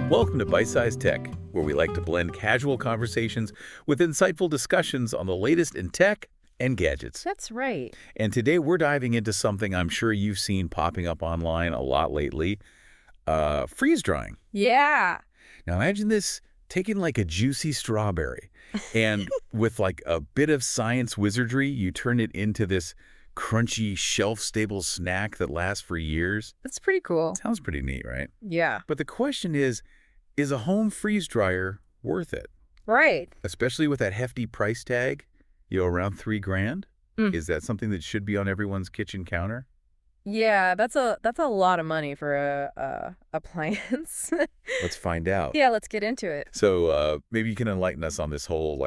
Welcome to Byte-Sized Tech, where we like to blend casual conversations with insightful discussions on the latest in tech and gadgets. That's right. And today we're diving into something I'm sure you've seen popping up online a lot lately, freeze drying. Yeah. Now imagine this taking like a juicy strawberry and with like a bit of science wizardry, you turn it into this crunchy, shelf-stable snack that lasts for years. That's pretty cool. Sounds pretty neat, right? Yeah. But the question is a home freeze dryer worth it? Right. Especially with that hefty price tag, around $3,000? Is that something that should be on everyone's kitchen counter? Yeah, that's a lot of money for a appliance. Let's find out. Yeah, let's get into it. So maybe you can enlighten us on this whole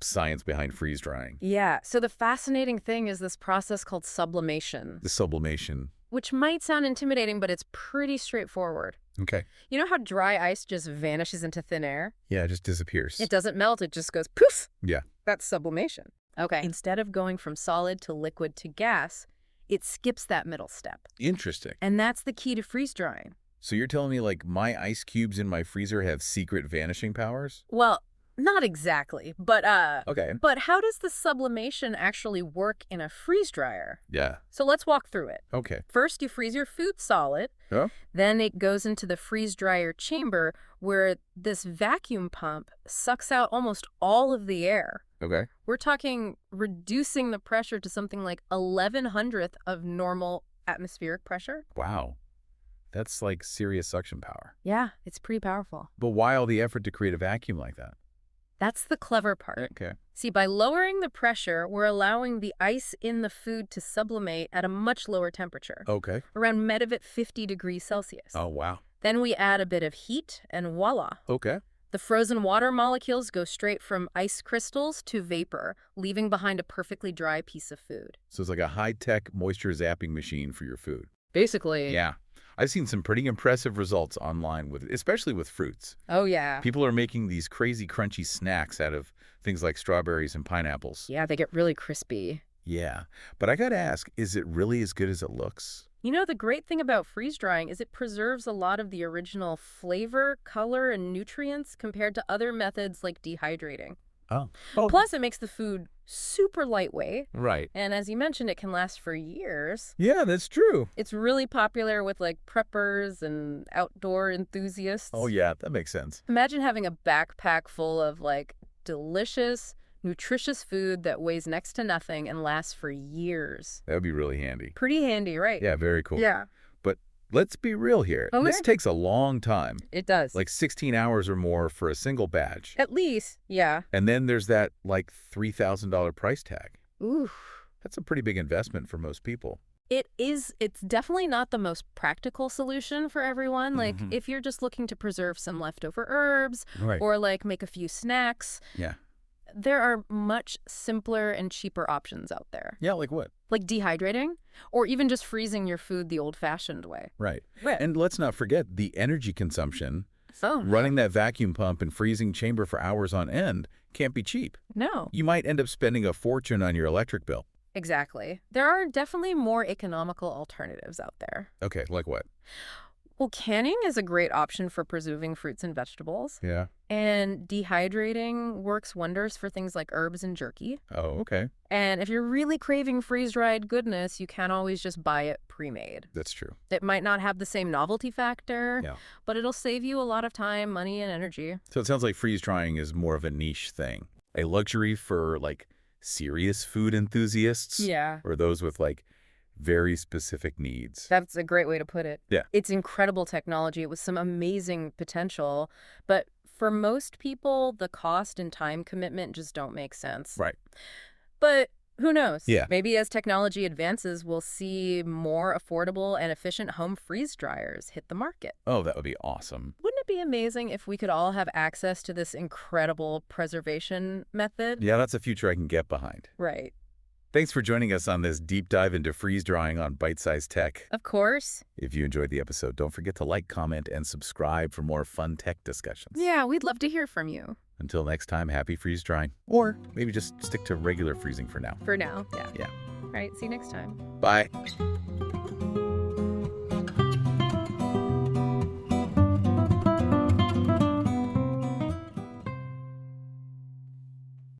science behind freeze drying. Yeah. So the fascinating thing is this process called sublimation. The sublimation. Which might sound intimidating, but it's pretty straightforward. Okay. You know how dry ice just vanishes into thin air? Yeah, it just disappears. It doesn't melt, it just goes poof. Yeah. That's sublimation. Okay. Instead of going from solid to liquid to gas, it skips that middle step. Interesting. And that's the key to freeze drying. So you're telling me my ice cubes in my freezer have secret vanishing powers? Well, not exactly, but Okay. But how does the sublimation actually work in a freeze dryer? Yeah. So let's walk through it. Okay. First, you freeze your food solid. Yeah. Then it goes into the freeze dryer chamber where this vacuum pump sucks out almost all of the air. Okay. We're talking reducing the pressure to something like 1/1100th of normal atmospheric pressure. Wow. That's like serious suction power. Yeah, it's pretty powerful. But why all the effort to create a vacuum like that? That's the clever part. Okay. See, by lowering the pressure, we're allowing the ice in the food to sublimate at a much lower temperature, Okay. around Medivit 50 degrees Celsius. Oh, wow. Then we add a bit of heat, and voila. Okay. The frozen water molecules go straight from ice crystals to vapor, leaving behind a perfectly dry piece of food. So it's like a high-tech moisture zapping machine for your food. Basically. Yeah. I've seen some pretty impressive results online, especially with fruits. Oh, yeah. People are making these crazy crunchy snacks out of things like strawberries and pineapples. Yeah, they get really crispy. Yeah. But I gotta ask, is it really as good as it looks? You know, the great thing about freeze drying is it preserves a lot of the original flavor, color, and nutrients compared to other methods like dehydrating. Oh. Plus, it makes the food super lightweight. Right. And as you mentioned, it can last for years. Yeah, that's true. It's really popular with preppers and outdoor enthusiasts. Oh, yeah, that makes sense. Imagine having a backpack full of delicious, nutritious food that weighs next to nothing and lasts for years. That would be really handy. Pretty handy, right? Yeah, very cool. Yeah. But let's be real here. Okay. This takes a long time. It does. Like 16 hours or more for a single batch. At least, yeah. And then there's that $3,000 price tag. Ooh. That's a pretty big investment for most people. It is. It's definitely not the most practical solution for everyone. If you're just looking to preserve some leftover herbs Right. or make a few snacks, Yeah. there are much simpler and cheaper options out there. Yeah, like what? Like dehydrating or even just freezing your food the old-fashioned way. Right. Right. And let's not forget the energy consumption. Oh, Running that vacuum pump and freezing chamber for hours on end can't be cheap. no. You might end up spending a fortune on your electric bill. Exactly. There are definitely more economical alternatives out there. Okay, like what? Well, canning is a great option for preserving fruits and vegetables. Yeah. And dehydrating works wonders for things like herbs and jerky. Oh, okay. And if you're really craving freeze-dried goodness, you can always just buy it pre-made. That's true. It might not have the same novelty factor, Yeah. but it'll save you a lot of time, money, and energy. So it sounds like freeze drying is more of a niche thing. A luxury for serious food enthusiasts. Yeah. Or those with very specific needs. That's a great way to put it. Yeah. It's incredible technology with some amazing potential, but for most people, the cost and time commitment just don't make sense. Right. But who knows? Yeah. Maybe as technology advances, we'll see more affordable and efficient home freeze dryers hit the market. Oh, that would be awesome. Wouldn't it be amazing if we could all have access to this incredible preservation method? Yeah, that's a future I can get behind. Right. Thanks for joining us on this deep dive into freeze drying on Byte-Sized Tech. Of course. If you enjoyed the episode, don't forget to comment, and subscribe for more fun tech discussions. Yeah, we'd love to hear from you. Until next time, happy freeze drying. Or maybe just stick to regular freezing for now. For now, yeah. Yeah. All right, see you next time. Bye.